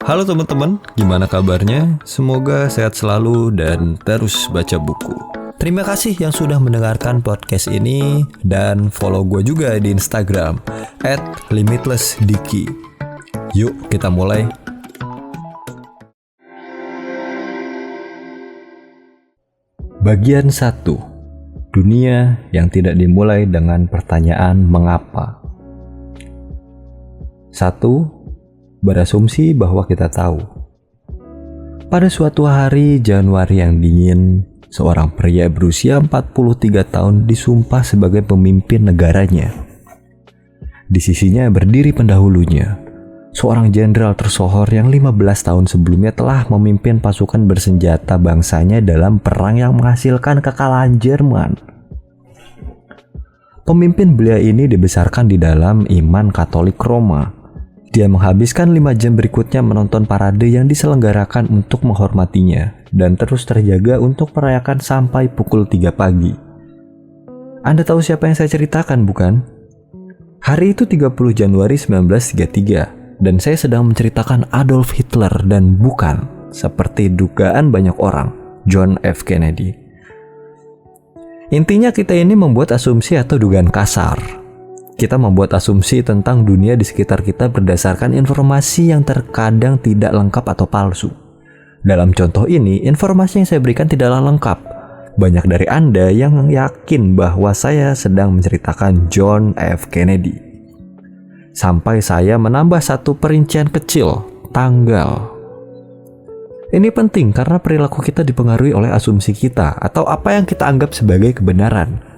Halo teman-teman, gimana kabarnya? Semoga sehat selalu dan terus baca buku. Terima kasih yang sudah mendengarkan podcast ini dan follow gue juga di Instagram @limitlessdiki. Yuk kita mulai. Bagian 1. Dunia yang tidak dimulai dengan pertanyaan mengapa. 1. Berasumsi bahwa kita tahu. Pada suatu hari Januari yang dingin, seorang pria berusia 43 tahun disumpah sebagai pemimpin negaranya. Di sisinya berdiri pendahulunya, seorang jenderal tersohor yang 15 tahun sebelumnya telah memimpin pasukan bersenjata bangsanya dalam perang yang menghasilkan kekalahan Jerman. Pemimpin belia ini dibesarkan di dalam iman Katolik Roma. Dia menghabiskan 5 jam berikutnya menonton parade yang diselenggarakan untuk menghormatinya dan terus terjaga untuk merayakan sampai pukul 3 pagi. Anda tahu siapa yang saya ceritakan, bukan? Hari itu 30 Januari 1933 dan saya sedang menceritakan Adolf Hitler dan bukan, seperti dugaan banyak orang, John F. Kennedy. Intinya kita ini membuat asumsi atau dugaan kasar. Kita membuat asumsi tentang dunia di sekitar kita berdasarkan informasi yang terkadang tidak lengkap atau palsu. Dalam contoh ini, informasi yang saya berikan tidaklah lengkap. Banyak dari Anda yang yakin bahwa saya sedang menceritakan John F. Kennedy. Sampai saya menambah satu perincian kecil, tanggal. Ini penting karena perilaku kita dipengaruhi oleh asumsi kita atau apa yang kita anggap sebagai kebenaran.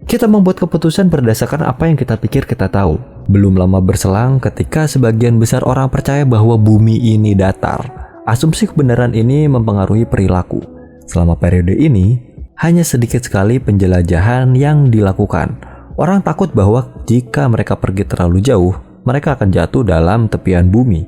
Kita membuat keputusan berdasarkan apa yang kita pikir kita tahu. Belum lama berselang ketika sebagian besar orang percaya bahwa bumi ini datar. Asumsi kebenaran ini mempengaruhi perilaku. Selama periode ini, hanya sedikit sekali penjelajahan yang dilakukan. Orang takut bahwa jika mereka pergi terlalu jauh, mereka akan jatuh dalam tepian bumi.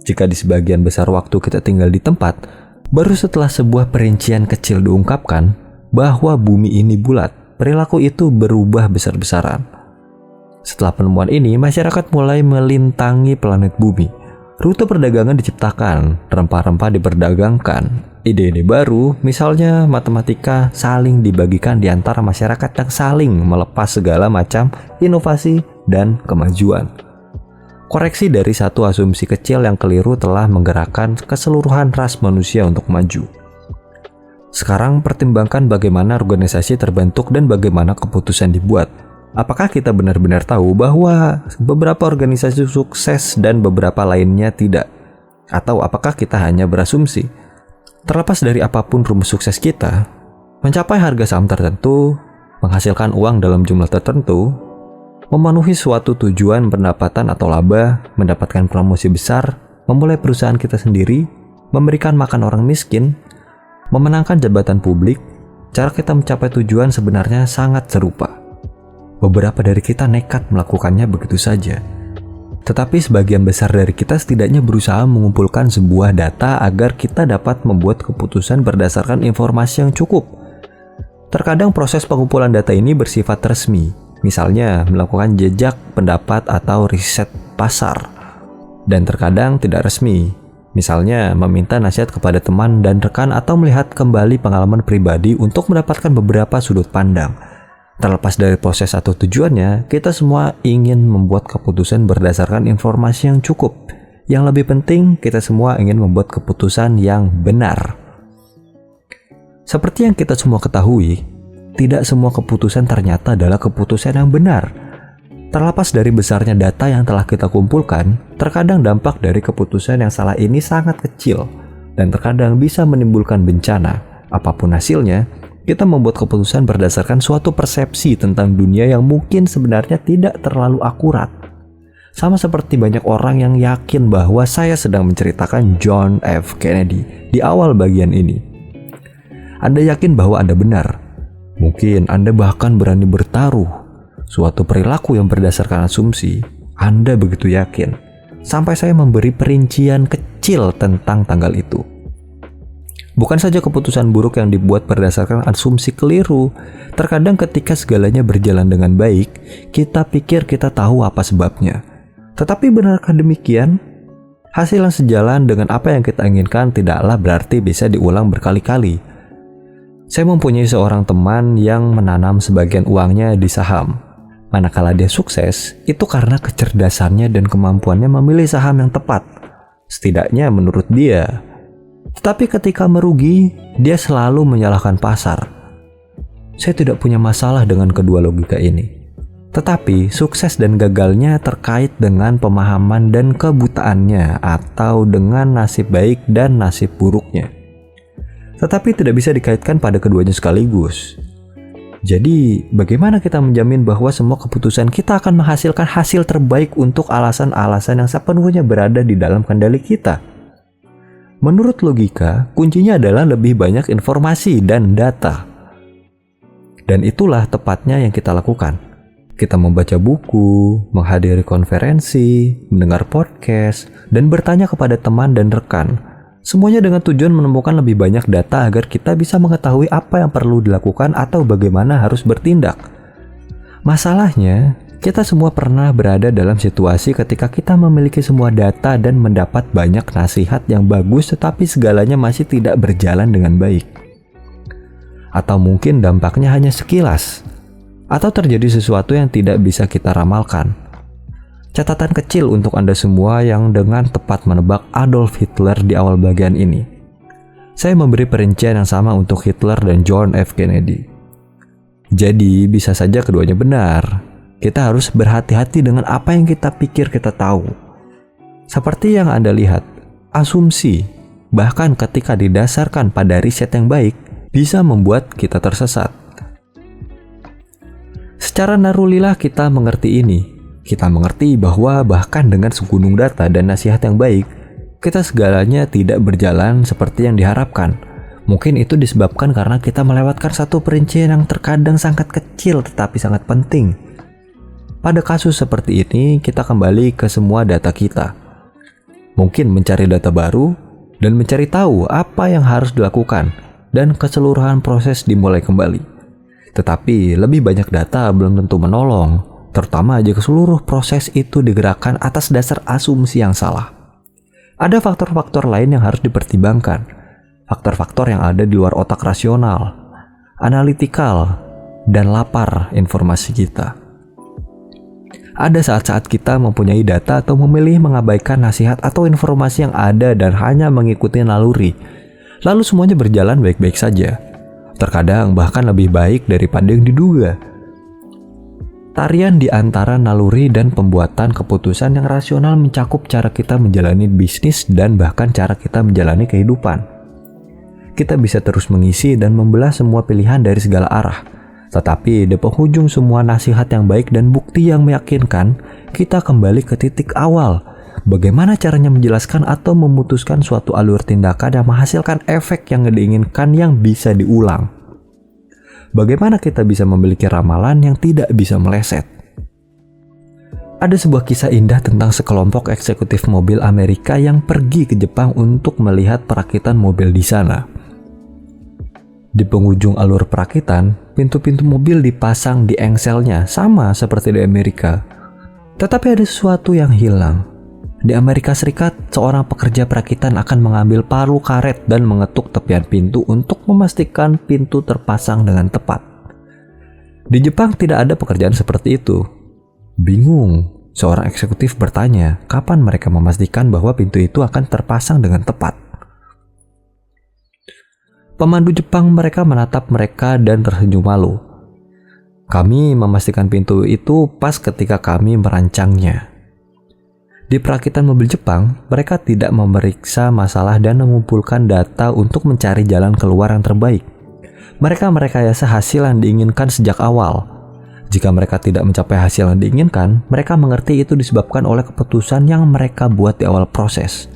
Jika di sebagian besar waktu kita tinggal di tempat, baru setelah sebuah perincian kecil diungkapkan bahwa bumi ini bulat, perilaku itu berubah besar-besaran. Setelah penemuan ini, masyarakat mulai melintangi planet bumi. Rute perdagangan diciptakan, rempah-rempah diperdagangkan. Ide-ide baru, misalnya matematika, saling dibagikan di antara masyarakat yang saling melepas segala macam inovasi dan kemajuan. Koreksi dari satu asumsi kecil yang keliru telah menggerakkan keseluruhan ras manusia untuk maju. Sekarang pertimbangkan bagaimana organisasi terbentuk dan bagaimana keputusan dibuat. Apakah kita benar-benar tahu bahwa beberapa organisasi sukses dan beberapa lainnya tidak? Atau apakah kita hanya berasumsi? Terlepas dari apapun rumus sukses kita, mencapai harga saham tertentu, menghasilkan uang dalam jumlah tertentu, memenuhi suatu tujuan pendapatan atau laba, mendapatkan promosi besar, memulai perusahaan kita sendiri, memberikan makan orang miskin, memenangkan jabatan publik, cara kita mencapai tujuan sebenarnya sangat serupa. Beberapa dari kita nekat melakukannya begitu saja. Tetapi sebagian besar dari kita setidaknya berusaha mengumpulkan sebuah data agar kita dapat membuat keputusan berdasarkan informasi yang cukup. Terkadang proses pengumpulan data ini bersifat resmi, misalnya melakukan jejak pendapat atau riset pasar. Dan terkadang tidak resmi, misalnya meminta nasihat kepada teman dan rekan atau melihat kembali pengalaman pribadi untuk mendapatkan beberapa sudut pandang. Terlepas dari proses atau tujuannya, kita semua ingin membuat keputusan berdasarkan informasi yang cukup. Yang lebih penting, kita semua ingin membuat keputusan yang benar. Seperti yang kita semua ketahui, tidak semua keputusan ternyata adalah keputusan yang benar. Terlepas dari besarnya data yang telah kita kumpulkan, terkadang dampak dari keputusan yang salah ini sangat kecil dan terkadang bisa menimbulkan bencana. Apapun hasilnya, kita membuat keputusan berdasarkan suatu persepsi tentang dunia yang mungkin sebenarnya tidak terlalu akurat. Sama seperti banyak orang yang yakin bahwa saya sedang menceritakan John F. Kennedy di awal bagian ini. Anda yakin bahwa Anda benar. Mungkin Anda bahkan berani bertaruh. Suatu perilaku yang berdasarkan asumsi, Anda begitu yakin. Sampai saya memberi perincian kecil tentang tanggal itu. Bukan saja keputusan buruk yang dibuat berdasarkan asumsi keliru. Terkadang ketika segalanya berjalan dengan baik, kita pikir kita tahu apa sebabnya. Tetapi benarkah demikian? Hasil yang sejalan dengan apa yang kita inginkan tidaklah berarti bisa diulang berkali-kali. Saya mempunyai seorang teman yang menanam sebagian uangnya di saham. Manakala dia sukses, itu karena kecerdasannya dan kemampuannya memilih saham yang tepat. Setidaknya menurut dia. Tetapi ketika merugi, dia selalu menyalahkan pasar. Saya tidak punya masalah dengan kedua logika ini. Tetapi sukses dan gagalnya terkait dengan pemahaman dan kebutaannya atau dengan nasib baik dan nasib buruknya. Tetapi tidak bisa dikaitkan pada keduanya sekaligus. Jadi, bagaimana kita menjamin bahwa semua keputusan kita akan menghasilkan hasil terbaik untuk alasan-alasan yang sepenuhnya berada di dalam kendali kita? Menurut logika, kuncinya adalah lebih banyak informasi dan data. Dan itulah tepatnya yang kita lakukan. Kita membaca buku, menghadiri konferensi, mendengar podcast, dan bertanya kepada teman dan rekan. Semuanya dengan tujuan menemukan lebih banyak data agar kita bisa mengetahui apa yang perlu dilakukan atau bagaimana harus bertindak. Masalahnya, kita semua pernah berada dalam situasi ketika kita memiliki semua data dan mendapat banyak nasihat yang bagus tetapi segalanya masih tidak berjalan dengan baik. Atau mungkin dampaknya hanya sekilas. Atau terjadi sesuatu yang tidak bisa kita ramalkan. Catatan kecil untuk Anda semua yang dengan tepat menebak Adolf Hitler di awal bagian ini. Saya memberi perincian yang sama untuk Hitler dan John F. Kennedy. Jadi, bisa saja keduanya benar. Kita harus berhati-hati dengan apa yang kita pikir kita tahu. Seperti yang Anda lihat, asumsi, bahkan ketika didasarkan pada riset yang baik, bisa membuat kita tersesat. Secara narulilah kita mengerti ini. Kita mengerti bahwa bahkan dengan segunung data dan nasihat yang baik, kita segalanya tidak berjalan seperti yang diharapkan. Mungkin itu disebabkan karena kita melewatkan satu perincian yang terkadang sangat kecil tetapi sangat penting. Pada kasus seperti ini, kita kembali ke semua data kita. Mungkin mencari data baru dan mencari tahu apa yang harus dilakukan dan keseluruhan proses dimulai kembali. Tetapi lebih banyak data belum tentu menolong, terutama jika seluruh proses itu digerakkan atas dasar asumsi yang salah. Ada faktor-faktor lain yang harus dipertimbangkan, faktor-faktor yang ada di luar otak rasional, analitikal, dan lapar informasi kita. Ada saat-saat kita mempunyai data atau memilih mengabaikan nasihat atau informasi yang ada dan hanya mengikuti naluri, lalu semuanya berjalan baik-baik saja. Terkadang bahkan lebih baik daripada yang diduga. Tarian di antara naluri dan pembuatan keputusan yang rasional mencakup cara kita menjalani bisnis dan bahkan cara kita menjalani kehidupan. Kita bisa terus mengisi dan membelah semua pilihan dari segala arah. Tetapi di penghujung semua nasihat yang baik dan bukti yang meyakinkan, kita kembali ke titik awal. Bagaimana caranya menjelaskan atau memutuskan suatu alur tindakan yang menghasilkan efek yang diinginkan yang bisa diulang? Bagaimana kita bisa memiliki ramalan yang tidak bisa meleset? Ada sebuah kisah indah tentang sekelompok eksekutif mobil Amerika yang pergi ke Jepang untuk melihat perakitan mobil di sana. Di penghujung alur perakitan, pintu-pintu mobil dipasang di engselnya sama seperti di Amerika. Tetapi ada sesuatu yang hilang. Di Amerika Serikat, seorang pekerja perakitan akan mengambil palu karet dan mengetuk tepian pintu untuk memastikan pintu terpasang dengan tepat. Di Jepang tidak ada pekerjaan seperti itu. Bingung, seorang eksekutif bertanya kapan mereka memastikan bahwa pintu itu akan terpasang dengan tepat. Pemandu Jepang mereka menatap mereka dan tersenyum malu. Kami memastikan pintu itu pas ketika kami merancangnya. Di perakitan mobil Jepang, mereka tidak memeriksa masalah dan mengumpulkan data untuk mencari jalan keluar yang terbaik. Mereka merekayasa hasil yang diinginkan sejak awal. Jika mereka tidak mencapai hasil yang diinginkan, mereka mengerti itu disebabkan oleh keputusan yang mereka buat di awal proses.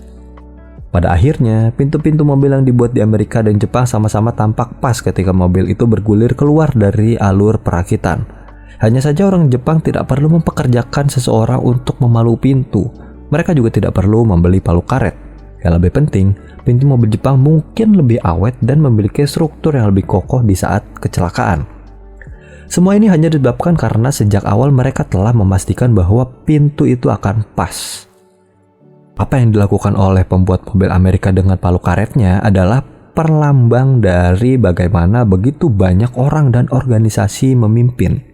Pada akhirnya, pintu-pintu mobil yang dibuat di Amerika dan Jepang sama-sama tampak pas ketika mobil itu bergulir keluar dari alur perakitan. Hanya saja orang Jepang tidak perlu mempekerjakan seseorang untuk memalu pintu. Mereka juga tidak perlu membeli palu karet. Yang lebih penting, pintu mobil Jepang mungkin lebih awet dan memiliki struktur yang lebih kokoh di saat kecelakaan. Semua ini hanya disebabkan karena sejak awal mereka telah memastikan bahwa pintu itu akan pas. Apa yang dilakukan oleh pembuat mobil Amerika dengan palu karetnya adalah perlambang dari bagaimana begitu banyak orang dan organisasi memimpin.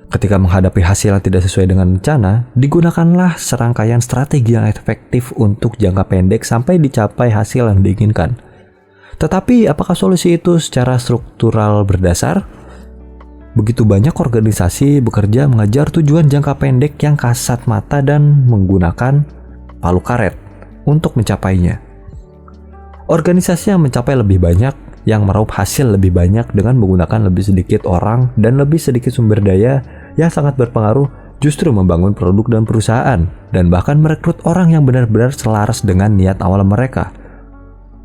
Ketika menghadapi hasil yang tidak sesuai dengan rencana, digunakanlah serangkaian strategi yang efektif untuk jangka pendek sampai dicapai hasil yang diinginkan. Tetapi apakah solusi itu secara struktural berdasar? Begitu banyak organisasi bekerja mengejar tujuan jangka pendek yang kasat mata dan menggunakan palu karet untuk mencapainya. Organisasi yang mencapai lebih banyak, yang meraup hasil lebih banyak dengan menggunakan lebih sedikit orang dan lebih sedikit sumber daya yang sangat berpengaruh, justru membangun produk dan perusahaan, dan bahkan merekrut orang yang benar-benar selaras dengan niat awal mereka.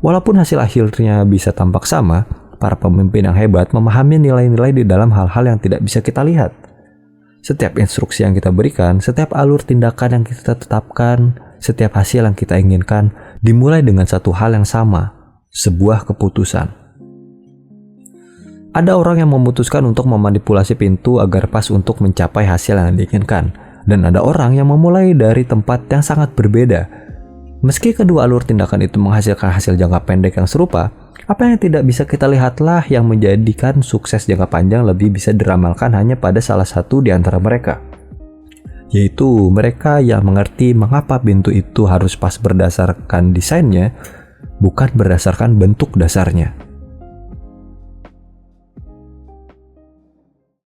Walaupun hasil akhirnya bisa tampak sama, para pemimpin yang hebat memahami nilai-nilai di dalam hal-hal yang tidak bisa kita lihat. Setiap instruksi yang kita berikan, setiap alur tindakan yang kita tetapkan, setiap hasil yang kita inginkan, dimulai dengan satu hal yang sama, sebuah keputusan. Ada orang yang memutuskan untuk memanipulasi pintu agar pas untuk mencapai hasil yang diinginkan, dan ada orang yang memulai dari tempat yang sangat berbeda. Meski kedua alur tindakan itu menghasilkan hasil jangka pendek yang serupa, apa yang tidak bisa kita lihatlah yang menjadikan sukses jangka panjang lebih bisa diramalkan hanya pada salah satu di antara mereka, yaitu mereka yang mengerti mengapa pintu itu harus pas berdasarkan desainnya, bukan berdasarkan bentuk dasarnya.